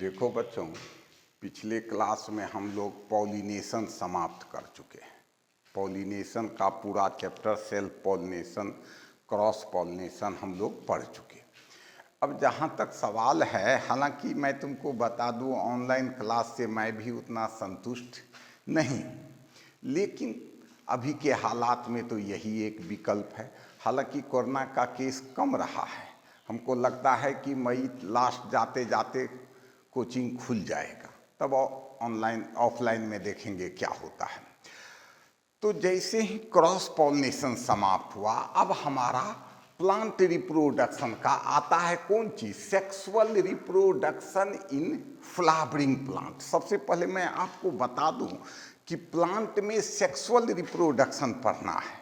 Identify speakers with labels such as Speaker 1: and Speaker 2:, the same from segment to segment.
Speaker 1: देखो बच्चों, पिछले क्लास में हम लोग पॉलिनेशन समाप्त कर चुके हैं। पॉलिनेशन का पूरा chapter self pollination, cross pollination हम लोग पढ़ चुके। अब जहाँ तक सवाल है, हालांकि मैं तुमको बता दूँ ऑनलाइन क्लास से मैं भी उतना संतुष्ट नहीं, लेकिन अभी के हालात में तो यही एक विकल्प है। हालांकि कोरोना का केस कम रहा है, हमको लगता है कि मई लास्ट जाते जाते कोचिंग खुल जाएगा, तब ऑनलाइन ऑफलाइन में देखेंगे क्या होता है। तो जैसे ही क्रॉस पॉलिनेशन समाप्त हुआ, अब हमारा प्लांट रिप्रोडक्शन का आता है कौन चीज? Sexual reproduction in flowering plant. सबसे पहले मैं आपको बता दूं कि प्लांट में सेक्सुअल रिप्रोडक्शन पढ़ना है,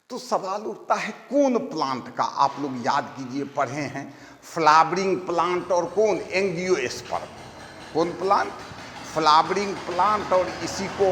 Speaker 1: तो सवाल उठता है कौन प्लांट का? आप लोग याद कीजिए, पढ़े हैं फ्लावरिंग प्लांट और कौन? एंजियोस्पर्म। कौन प्लांट? Flowering plant. और इसी को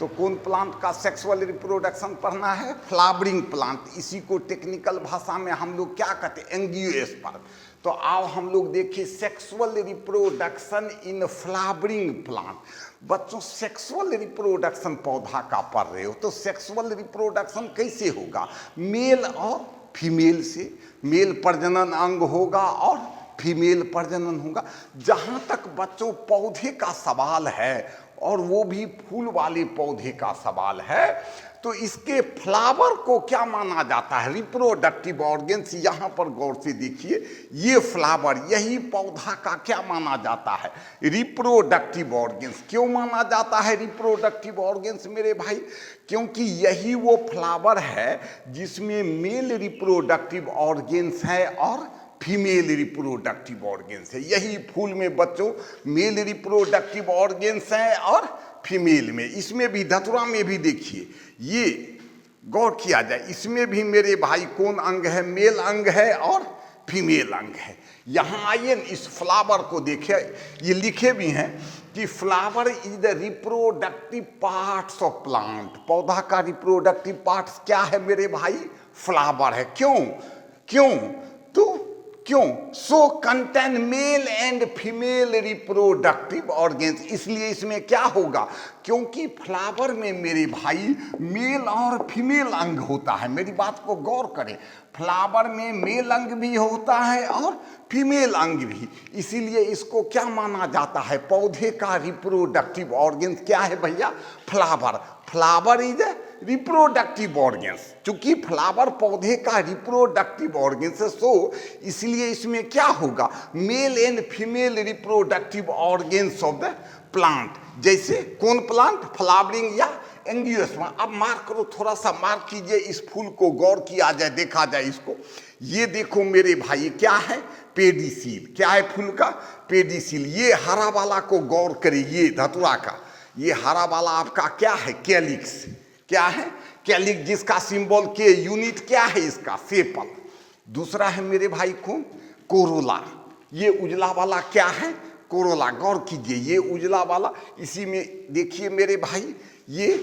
Speaker 1: तो कौन प्लांट का सेक्सुअल रिप्रोडक्शन पढ़ना है? Flowering plant. इसी को टेक्निकल भाषा में हम लोग क्या कहते हैं? एंजियोस्पर्म। तो आओ हम लोग देखिए sexual reproduction in flowering plant. बच्चों, सेक्सुअल रिप्रोडक्शन पौधा का पढ़ रहे हो, तो सेक्सुअल रिप्रोडक्शन कैसे होगा? मेल और फीमेल से, मेल प्रजनन अंग होगा और फीमेल प्रजनन होगा। जहाँ तक बच्चों पौधे का सवाल है, और वो भी फूल वाले पौधे का सवाल है, तो इसके फ्लावर को क्या माना जाता है? Reproductive organs. यहाँ पर गौर से देखिए, ये फ्लावर, यही पौधा का क्या माना जाता है? Reproductive organs. क्यों माना जाता है रिप्रोडक्टिव ऑर्गन्स मेरे भाई? क्योंकि यही वो फ्लावर है जिसमें मेल रिप्रोडक्टिव ऑर्गन्स है और फीमेल रिप्रोडक्टिव ऑर्गन्स है। यही फूल में बच्चों मेल रिप्रोडक्टिव ऑर्गन्स हैं और फीमेल में। इसमें भी, धतुरा में भी देखिए, ये गौर किया जाए, इसमें भी मेरे भाई कौन अंग है? मेल अंग है और फीमेल अंग है। यहाँ आइए, इस फ्लावर को देखिए, ये लिखे भी हैं कि flower is the reproductive parts of plant. पौधा का रिप्रोडक्टिव पार्ट्स क्या है मेरे भाई? फ्लावर है। क्यों? क्यों? तो क्यों? So contain male and female reproductive organs. इसलिए इसमें क्या होगा? क्योंकि फ्लावर में मेरे भाई मेल और फीमेल अंग होता है। मेरी बात को गौर करें, फ्लावर में मेल अंग भी होता है और फीमेल अंग भी। इसीलिए इसको क्या माना जाता है? पौधे का रिप्रोडक्टिव ऑर्गन्स क्या है भैया? Flower. Flower is reproductive organs. चूंकि फ्लावर पौधे का रिप्रोडक्टिव ऑर्गन्स है, सो इसलिए इसमें क्या होगा? Mail and female reproductive organs of the plant. जैसे कौन प्लांट? फ्लावरिंग या एंजियोस्पर्म। अब मार्क करो, थोड़ा सा मार्क कीजिए, इस फूल को गौर किया जाए, देखा जाए इसको। ये देखो मेरे भाई, क्या है? पेडिसील। क्या है फूल का? पेडिसील। ये हरा वाला को गौर करिए, ये धतुरा का, ये हरा वाला आपका क्या है? कैलिक्स। क्या है? कैलिक, जिसका सिंबल के यूनिट क्या है इसका? सेपल। दूसरा है मेरे भाई कौन? कोरोला। ये उजला वाला क्या है? कोरोला। गौर कीजिए, ये उजला वाला, इसी में देखिए मेरे भाई, ये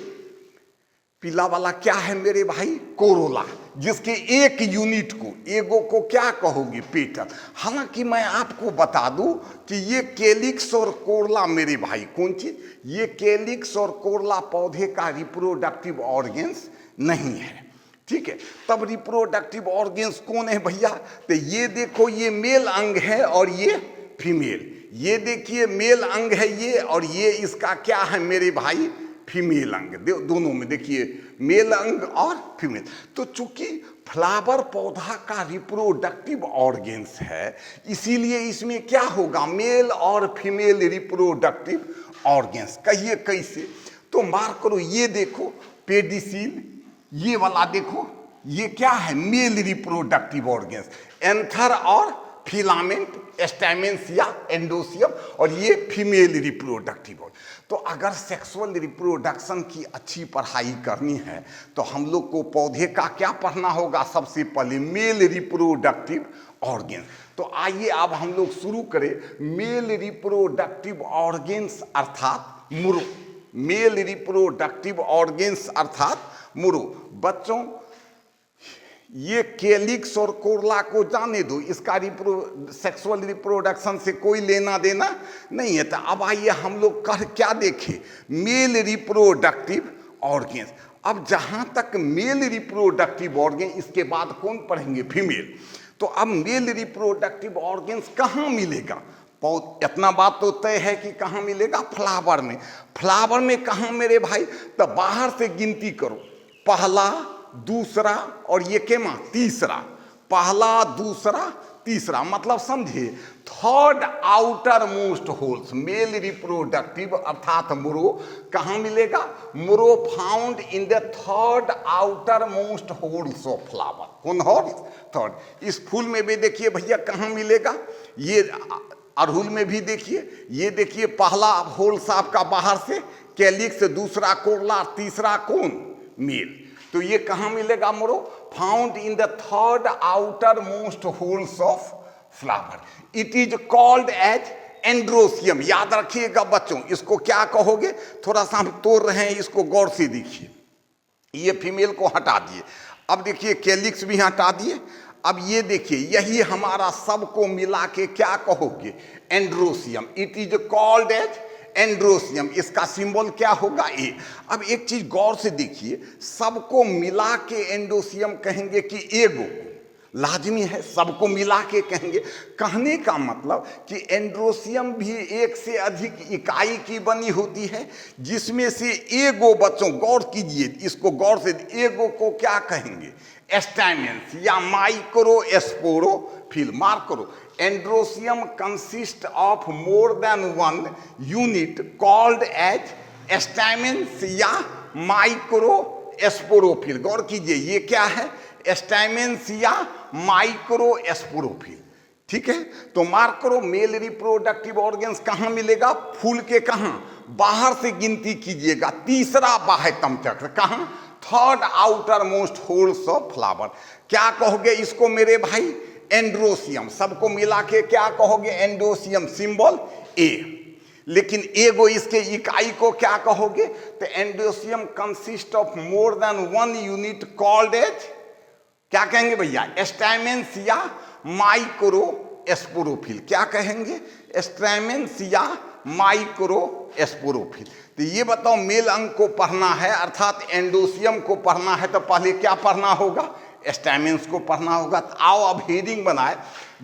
Speaker 1: पीला वाला क्या है मेरे भाई? कोरोला। जिसके एक यूनिट को, एगो को क्या कहोगे? पेटल। हालांकि मैं आपको बता दूं कि ये कैलिक्स और कोरला मेरे भाई, कौन चीज? ये कैलिक्स और कोरला पौधे का रिप्रोडक्टिव ऑर्गन्स नहीं है। ठीक है, तब रिप्रोडक्टिव ऑर्गन्स कौन है भैया? तो ये देखो, ये मेल अंग है और ये फीमेल। ये देखिए मेल अंग है ये, और ये इसका क्या है मेरे भाई? फीमेल अंग। दोनों में देखिए मेल अंग और फीमेल। तो चूंकि फ्लावर पौधा का रिप्रोडक्टिव ऑर्गन्स है, इसीलिए इसमें क्या होगा? मेल और फीमेल रिप्रोडक्टिव ऑर्गन्स। कहिए कैसे? तो मार्क करो, ये देखो पेडिसील, ये वाला देखो, ये क्या है? Male reproductive organs. एंथर और फिलामेंट, स्टैमेंस या एंडोसियम, और ये फीमेल रिप्रोडक्टिव ऑर्गन। तो अगर सेक्सुअल रिप्रोडक्शन की अच्छी पढ़ाई करनी है, तो हम लोग को पौधे का क्या पढ़ना होगा? सबसे पहले मेल रिप्रोडक्टिव ऑर्गन। तो आइए अब हम लोग शुरू करें मेल रिप्रोडक्टिव ऑर्गन्स अर्थात मुरो। मेल रिप्रोडक्टिव ऑर्गन्स अर्थात मुरो। बच्चों, ये केलिक्स और कोरला को जाने दो, इसका सेक्सुअल रिप्रोडक्शन से कोई लेना देना नहीं है। तो अब आइए हम लोग कर क्या देखें, मेल रिप्रोडक्टिव ऑर्गेन्स। अब जहां तक मेल रिप्रोडक्टिव ऑर्गेन, इसके बाद कौन पढ़ेंगे, फीमेल। तो अब मेल रिप्रोडक्टिव ऑर्गेन्स कहाँ मिलेगा, इतना बात तो तय है कि कहाँ मिलेगा, फ्लावर में। फ्लावर में कहाँ मेरे भाई, तो बाहर से गिनती करो, पहला दूसरा और ये केमा तीसरा, पहला दूसरा तीसरा, मतलब समझिए third outermost whorls male reproductive अर्थात मुरो कहाँ मिलेगा, मुरो found in the third outermost whorls of flower. कौन होल्स, थर्ड। इस फूल में भी देखिए भैया कहाँ मिलेगा, ये अड़हुल में भी देखिए, ये देखिए पहला होल्स आपका बाहर से कैलिक्स, दूसरा कोरला, तीसरा कौन, मेल। तो ये कहाँ मिलेगा मोरो, found in the third outermost whorls of flower. It is called as androecium. याद रखिएगा बच्चों, इसको क्या कहोगे, थोड़ा सा हम तोड़ रहे हैं, इसको गौर से देखिए। ये फीमेल को हटा दिए, अब देखिए कैलिक्स भी हटा दिए। अब ये देखिए, यही हमारा सबको मिला के क्या कहोगे, androecium. It is called as androecium. इसका सिंबल क्या होगा, ए। अब एक चीज गौर से देखिए, सबको मिला के एंडोसियम कहेंगे कि एगो को, लाजमी है सबको मिला के कहेंगे। कहने का मतलब कि एंड्रोसियम भी एक से अधिक इकाई की बनी होती है, जिसमें से एगो, बच्चों गौर कीजिए इसको गौर से, एगो को क्या कहेंगे, स्टैमेंस या माइक्रोस्पोरोफिल। मार्क करो, androecium consist of more than one unit called as stamens या माइक्रोस्पोरोफिल। गौर कीजिए ये क्या है, स्टैमेंस या माइक्रोस्पोरोफिल। ठीक है, तो मार्क करो, मेल रिप्रोडक्टिव ऑर्गन्स कहाँ मिलेगा, फूल के कहाँ, बाहर से गिनती कीजिएगा, तीसरा बाह्यतम चक्र, कहाँ, third outermost whorls of flower. क्या कहोगे इसको मेरे भाई, एंड्रोसियम। सबको मिला के क्या कहोगे, एंड्रोसियम, सिंबल ए। लेकिन एगो इसके इकाई को क्या कहोगे, तो androecium consist of more than one unit called as, क्या कहेंगे भैया, स्टैमेंस या माइक्रोस्पोरोफिल। क्या कहेंगे, स्टैमेंस या माइक्रोस्पोरोफिल। तो ये बताओ, मेल अंग को पढ़ना है अर्थात एंडोसियम को पढ़ना है, तो पहले क्या पढ़ना होगा, स्टैमेंस को पढ़ना होगा। तो आओ अब हेडिंग बनाए,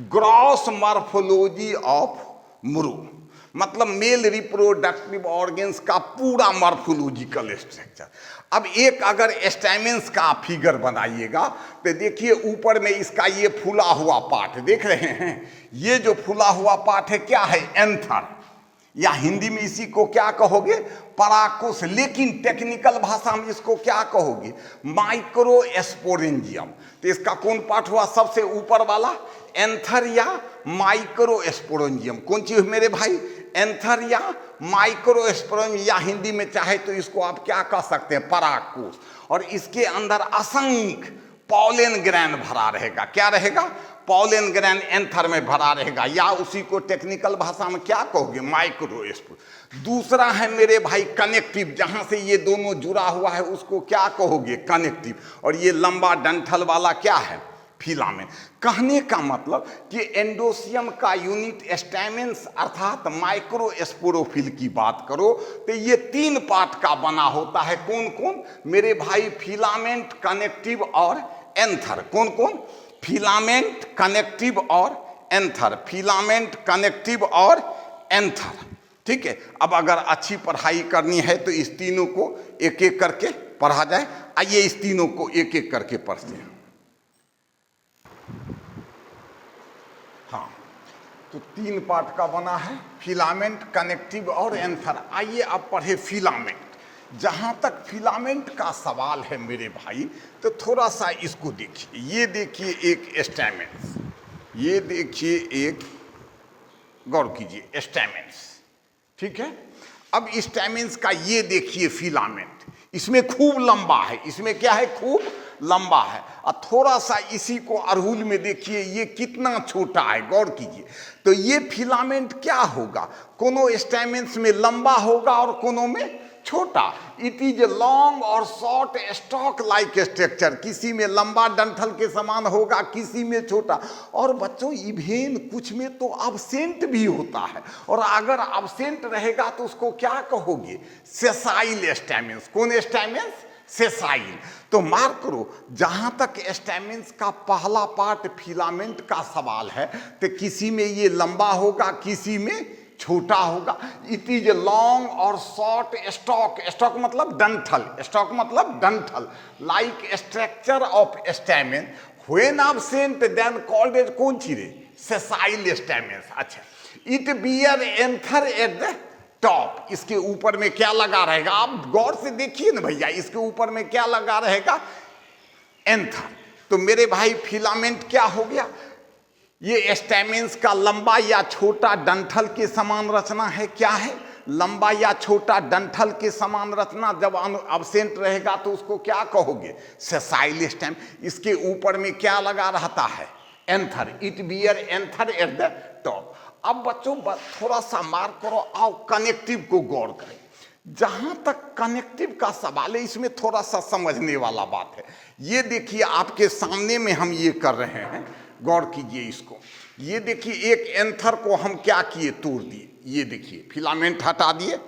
Speaker 1: ग्रॉस मॉर्फोलॉजी ऑफ मुरो, मतलब मेल रिप्रोडक्टिव ऑर्गन्स का पूरा मॉर्फोलॉजिकल स्ट्रक्चर। अब एक अगर स्टैमेंस का फिगर बनाइएगा तो देखिए ऊपर में इसका ये फूला हुआ पार्ट देख रहे हैं, ये जो फूला हुआ पार्ट है क्या है, एंथर, या हिंदी में इसी को क्या कहोगे, पराकुश। लेकिन टेक्निकल भाषा में इसको क्या कहोगे, माइक्रोस्पोरेंजियम। तो इसका कौन पार्ट हुआ, सबसे ऊपर वाला, एंथर या माइक्रोस्पोरेंजियम। कौन चीज मेरे भाई, एंथर या माइक्रोस्पोरेंजियम, या हिंदी में चाहे तो इसको आप क्या कह सकते हैं, पराकुश। और इसके अंदर असंख्य पॉलन ग्रैन भरा रहेगा। क्या रहेगा, पॉलन ग्रैन एंथर में भरा रहेगा, या उसी को टेक्निकल भाषा में क्या कहोगे, माइक्रोस्पोर। दूसरा है मेरे भाई कनेक्टिव, जहां से ये दोनों जुड़ा हुआ है उसको क्या कहोगे, कनेक्टिव। और ये लंबा डंठल वाला क्या है, फिलामेंट। कहने का मतलब कि एंडोसियम का यूनिट स्टैमेंस अर्थात माइक्रोस्पोरोफिल की बात करो तो ये तीन पार्ट का बना होता है। कौन कौन मेरे भाई, फिलामेंट, कनेक्टिव और एंथर। कौन कौन, फिलामेंट, कनेक्टिव और एंथर, फिलामेंट, कनेक्टिव और एंथर। ठीक है, अब अगर अच्छी पढ़ाई करनी है तो इस तीनों को एक एक करके पढ़ा जाए। आइए इस तीनों को एक एक करके पढ़ते हैं। हाँ, तो तीन पार्ट का बना है, फिलामेंट, कनेक्टिव और एंथर। आइए अब पढ़े फिलामेंट। जहां तक फिलामेंट का सवाल है मेरे भाई, तो थोड़ा सा इसको देखिए। ये देखिए एक स्टैमेंस, ये देखिए एक, गौर कीजिए, स्टैमेंस। ठीक है, अब स्टैमेंस का ये देखिए फिलामेंट, इसमें खूब लंबा है, इसमें क्या है, खूब लंबा है। और थोड़ा सा इसी को अड़हुल में देखिए, ये कितना छोटा है, गौर कीजिए। तो ये फिलामेंट क्या होगा, कोनो स्टैमेंस में लंबा होगा और कोनो में छोटा। इट इज लॉन्ग और शॉर्ट स्टॉक लाइक स्ट्रक्चर, किसी में लंबा डंठल के समान होगा, किसी में छोटा। और बच्चों इवेन कुछ में तो अब्सेंट भी होता है, और अगर अब्सेंट रहेगा तो उसको क्या कहोगे? सेसाइल स्टैमेंस। कौन स्टैमेंस? सेसाइल। तो मार्क करो, जहां तक स्टैमेंस का पहला पार्ट फिलामेंट का सवाल है, तो किसी में ये लंबा होगा, किसी में छोटा होगा। इट इज लॉन्ग और शॉर्ट स्टॉक, स्टॉक मतलब डंठल, स्टॉक मतलब डंठल, like structure of stamen when absent then called as कौन चीज? Sessile stamens. अच्छा, it bear anther at the top, इसके ऊपर में क्या लगा रहेगा? आप गौर से देखिए ना भैया, इसके ऊपर में क्या लगा रहेगा? एंथर। तो मेरे भाई फिलामेंट क्या हो गया? ये स्टैमेंस का लंबा या छोटा डंठल के समान रचना है। क्या है? लंबा या छोटा डंठल के समान रचना। जब अब्सेंट रहेगा तो उसको क्या कहोगे? Sessile stem. इसके ऊपर में क्या लगा रहता है? Anther. It bear anther at the top. अब बच्चों थोड़ा सा मार्क करो, आओ कनेक्टिव को गौर करें। जहां तक कनेक्टिव का सवाल है, इसमें थोड़ा सा समझने वाला बात है। ये देखिए आपके सामने में हम ये कर रहे हैं, गौर कीजिए इसको। ये देखिए एक एंथर को हम क्या किए? तोड़ दिए। ये देखिए फिलामेंट हटा दिए।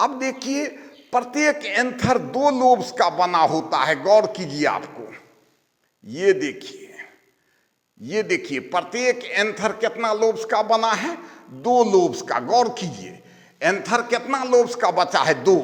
Speaker 1: अब देखिए प्रत्येक एंथर 2 लोब्स का बना होता है। गौर कीजिए आपको, ये देखिए, ये देखिए प्रत्येक एंथर कितना लोब्स का बना है? 2 लोब्स का। गौर कीजिए एंथर कितना लोब्स का बचा है? 2।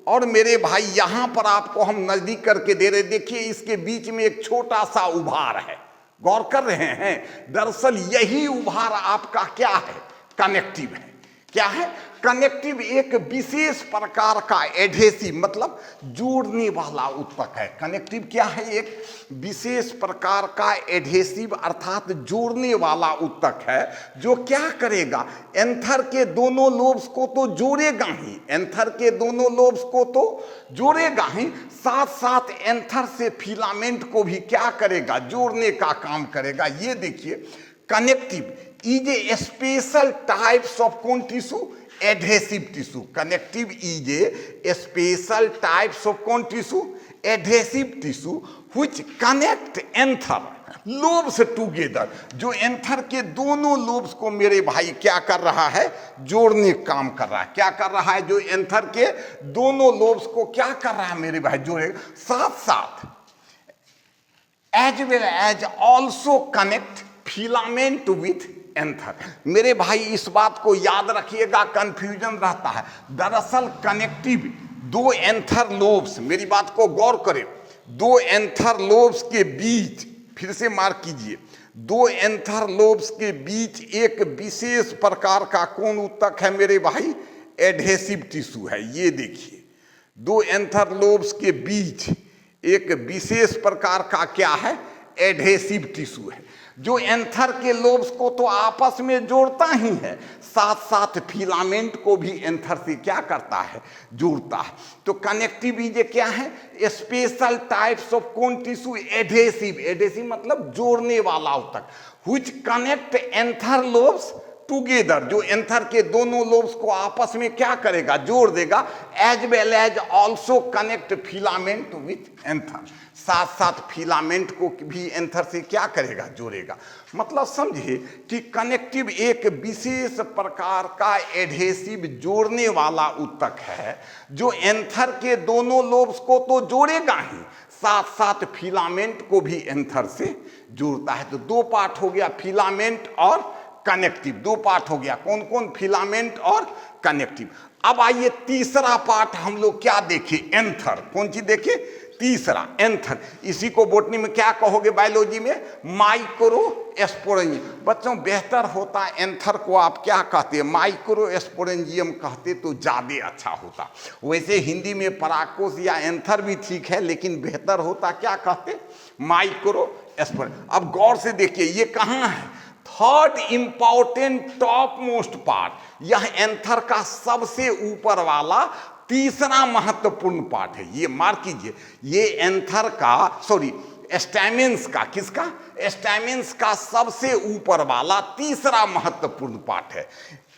Speaker 1: और मेरे भाई यहां पर आपको हम नजदीक करके दे रहे, देखिए इसके बीच में एक छोटा सा उभार है। गौर कर रहे हैं? दरअसल यही उभार आपका क्या है? कनेक्टिव है। क्या है? कनेक्टिव एक विशेष प्रकार का एडहेसिव मतलब जोड़ने वाला उत्तक है। कनेक्टिव क्या है? एक विशेष प्रकार का एडहेसिव अर्थात जोड़ने वाला उत्तक है, जो क्या करेगा? एंथर के दोनों लोब्स को तो जोड़ेगा ही, एंथर के दोनों लोब्स को तो जोड़ेगा ही, साथ साथ एंथर से फिलामेंट को भी क्या करेगा? जोड़ने का काम करेगा। ये देखिए connective is a special types of कौन tissue? Adhesive tissue. Connective is a special types of कौन tissue? Adhesive tissue which connect anther lobes together, जो एंथर के दोनों लोब्स को मेरे भाई क्या कर रहा है? जोड़ने काम कर रहा है। क्या कर रहा है? जो एंथर के दोनों लोब्स को क्या कर रहा है मेरे भाई? जोड़ेगा। साथ साथ as well as also connect filament with anther. मेरे भाई इस बात को याद रखिएगा, कंफ्यूजन रहता है। दरअसल कनेक्टिव 2 एंथर लोब्स, मेरी बात को गौर करें, 2 एंथर लोब्स के बीच, फिर से मार्क कीजिए, 2 एंथर लोब्स के बीच एक विशेष प्रकार का कौन उत्तक है मेरे भाई? एडहेसिव टिश्यू है। ये देखिए 2 एंथर लोब्स के बीच एक विशेष प्रकार का क्या है? एडहेसिव टिश्यू है, जो एंथर के लोब्स को तो आपस में जोड़ता ही है, साथ साथ फिलामेंट को भी एंथर से क्या करता है? जोड़ता है। तो कनेक्टिव इज क्या है? स्पेशल टाइप्स ऑफ कौन टिश्यू? एडहेसिव। एडहेसिव मतलब जोड़ने वाला उत्तक, which connect anther lobes together, जो एंथर के दोनों लोब्स को आपस में क्या करेगा? जोड़ देगा। As well as also connect filament with anther, साथ साथ फिलामेंट को भी एंथर से क्या करेगा? जोड़ेगा। मतलब समझिए कि कनेक्टिव एक विशेष प्रकार का एडहेसिव जोड़ने वाला उत्तक है, जो एंथर के दोनों लोब्स को तो जोड़ेगा ही, साथ साथ फिलामेंट को भी एंथर से जोड़ता है। तो 2 पार्ट हो गया, फिलामेंट और कनेक्टिव। 2 पार्ट हो गया। कौन कौन? फिलामेंट और कनेक्टिव। अब आइए तीसरा पार्ट हम लोग क्या देखें? एंथर। कौन चीज देखें? तीसरा एंथर। इसी को बोटनी में क्या कहोगे? बायोलॉजी में माइक्रोस्पोरेंजियम। बच्चों बेहतर होता एंथर को आप क्या कहते हैं? माइक्रोस्पोरेंजियम कहते तो ज़्यादा अच्छा होता। वैसे हिंदी में पराकोस या एंथर भी ठीक है, लेकिन बेहतर होता क्या कहते? माइक्रोस्पोरेंजियम। अब गौर से देखिए ये कहाँ है? Third important topmost part. यह एंथर का सबसे ऊपर वाला तीसरा महत्वपूर्ण पार्ट है। ये मार्क कीजिए, ये एंथर का स्टैमेंस का, किसका? स्टैमेंस का सबसे ऊपर वाला तीसरा महत्वपूर्ण पार्ट है।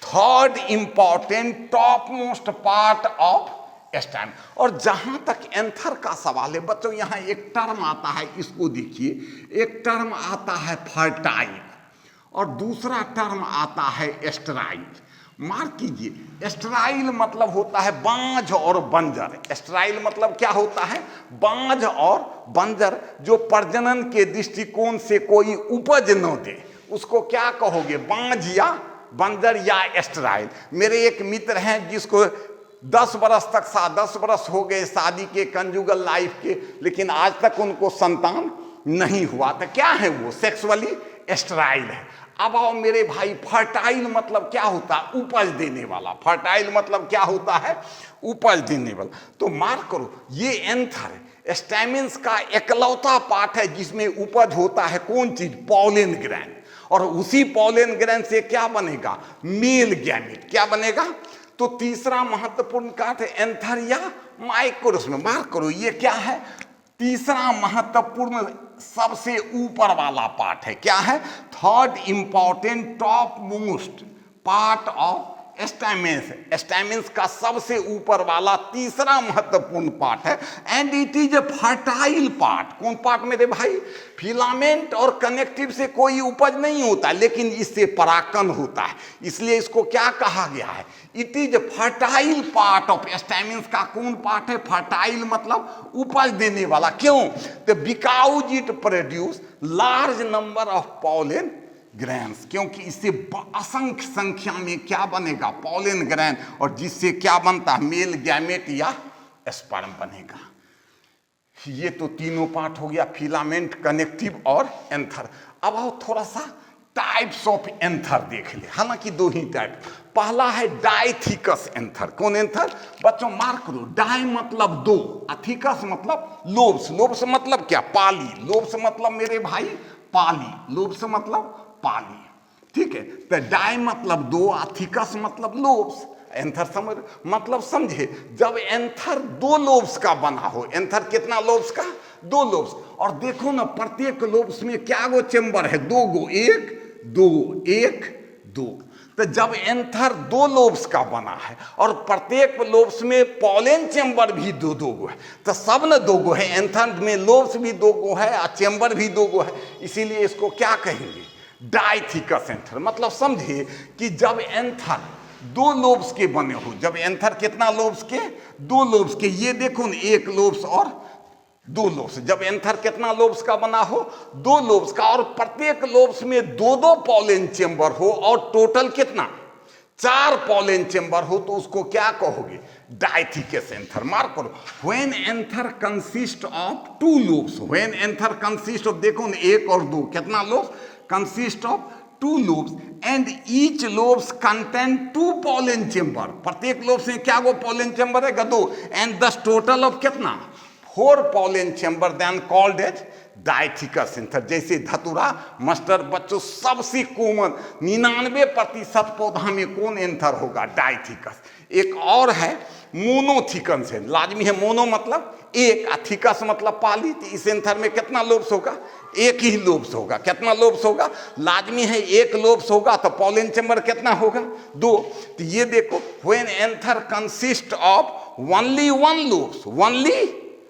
Speaker 1: Third important topmost part of stem. और जहां तक एंथर का सवाल है बच्चों, यहां एक टर्म आता है, इसको देखिए, एक टर्म आता है फर्टाइल और दूसरा टर्म आता है एस्टराइल। मार्क कीजिए, एस्टराइल मतलब होता है बांझ और बंजर। एस्टराइल मतलब क्या होता है? बांझ और बंजर, जो प्रजनन के दृष्टिकोण से कोई उपज न दे, उसको क्या कहोगे? बांझ या बंजर या एस्टराइल। मेरे एक मित्र हैं जिसको 10 बरस तक 10 बरस हो गए शादी के, कंजुगल लाइफ के, लेकिन आज तक उनको संतान नहीं हुआ। तो क्या है वो? सेक्सुअली एस्टराइल है। अब आओ मेरे भाई, फर्टाइल मतलब क्या होता है? उपज देने वाला। फर्टाइल मतलब क्या होता है? उपज देने वाला। तो मार्क करो, ये एंथर स्टैमेंस का एकलौता पार्ट है जिसमें उपज होता है। कौन चीज? Pollen grand. और उसी पॉलन ग्रैंड से क्या बनेगा? Male gamete. क्या बनेगा? तो तीसरा महत्वपूर्ण पार्ट है एंथर या माइक्रोस में। मार्क करो, ये क्या है? तीसरा महत्वपूर्ण सबसे ऊपर वाला पार्ट है। क्या है? Third important topmost part of stamens. Stamens का सबसे ऊपर वाला तीसरा महत्वपूर्ण पार्ट है, and it is a fertile part. कौन पार्ट मेरे भाई? फिलामेंट और कनेक्टिव से कोई उपज नहीं होता, लेकिन इससे परागण होता है, इसलिए इसको क्या कहा गया है? It is a fertile part of stamens का कौन पार्ट है? फर्टाइल मतलब उपज देने वाला। क्यों? तो because it produce large number of pollen grains, क्योंकि इससे असंख्य संख्या में क्या बनेगा? पॉलन ग्रैन, और जिससे क्या बनता है? मेल गैमेट या स्पर्म बनेगा। ये तो तीनों पार्ट हो गया, फिलामेंट, कनेक्टिव और एंथर। अब आओ थोड़ा सा टाइप्स ऑफ एंथर देख ले। हालांकि दो ही टाइप। पहला है डाइथिकस एंथर। कौन एंथर? बच्चों मार्क करो, डाई मतलब दो, अथिकस मतलब लोब्स। लोब्स मतलब क्या? पाली। लोब्स मतलब मेरे भाई पाली। लोब्स मतलब पाली, ठीक है। तो डाई मतलब दो, अथिकस मतलब लोब्स। एंथर समझ मतलब समझे, जब एंथर दो लोब्स का बना हो। एंथर कितना लोब्स का? दो लोब्स। और देखो ना, प्रत्येक लोब्स में क्या गो चेंबर है? दो गो, एक दो, एक दो। तो जब एंथर दो लोब्स का बना है और प्रत्येक लोब्स में पॉलन चेंबर भी दो दो गो है, तो सब न दो गो है। एंथर में लोब्स भी दो गो है और चेंबर भी दो गो है, इसीलिए इसको क्या कहेंगे? डाइथिकस एंथर। मतलब समझिए कि जब एंथर दो लोब्स के बने हो, जब एंथर कितना लोब्स के? दो लोब्स के। ये देखो न, एक लोब्स और दो लोब्स। जब एंथर कितना लोब्स का बना हो? दो लोब्स का, और प्रत्येक लोब्स में दो दो पॉलन चेंबर हो, और टोटल कितना? 4 पॉलन चेंबर हो, तो उसको क्या कहोगे? डाइथिकस एंथर। मार्क करो, when anther consist of 2 lobes. When anther consist of, देखो न, एक और दो, कितना lobes? Consist of 2 lobes and each lobes contain 2 pollen chamber। प्रत्येक लोब्स में क्या वो pollen chamber है? दो। and thus total of कितना? 4 pollen chamber then called as डाइथिकस anther. जैसे धतुरा, मस्टर्ड। बच्चों सबसे कॉमन 99% पौधा में कौन एंथर होगा? डाइथिकस। एक और है मोनोथिकस है, लाजमी है। मोनो मतलब एक, थिकस मतलब पाली। तो इस एंथर में कितना लोब्स होगा? एक ही लोब्स होगा। कितना लोब्स होगा? लाजमी है एक लोब्स होगा, तो पॉलन चेंबर कितना होगा? 2। तो ये देखो, when anther consist of only 1 lobes, only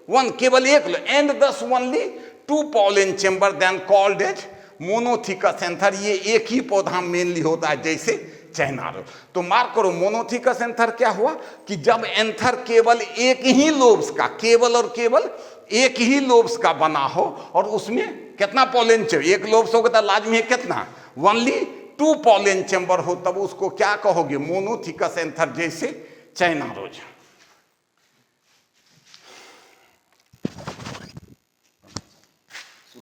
Speaker 1: 1, केवल एक, and thus only 2 pollen chamber then called as monothecous anther. ये एक ही पौधा मेनली होता है, जैसे चाइना रोज। तो मार्क करो, मोनोथिकस एंथर क्या हुआ कि जब एंथर केवल एक ही लोब्स का, केवल और केवल एक ही लोब्स का बना हो, और उसमें कितना पॉलन चेंबर? एक लोब्स होगा तो लाजमी है कितना? ओनली 2 पॉलन चेंबर हो, तब उसको क्या कहोगे? मोनोथिकस एंथर, जैसे चाइना रोज।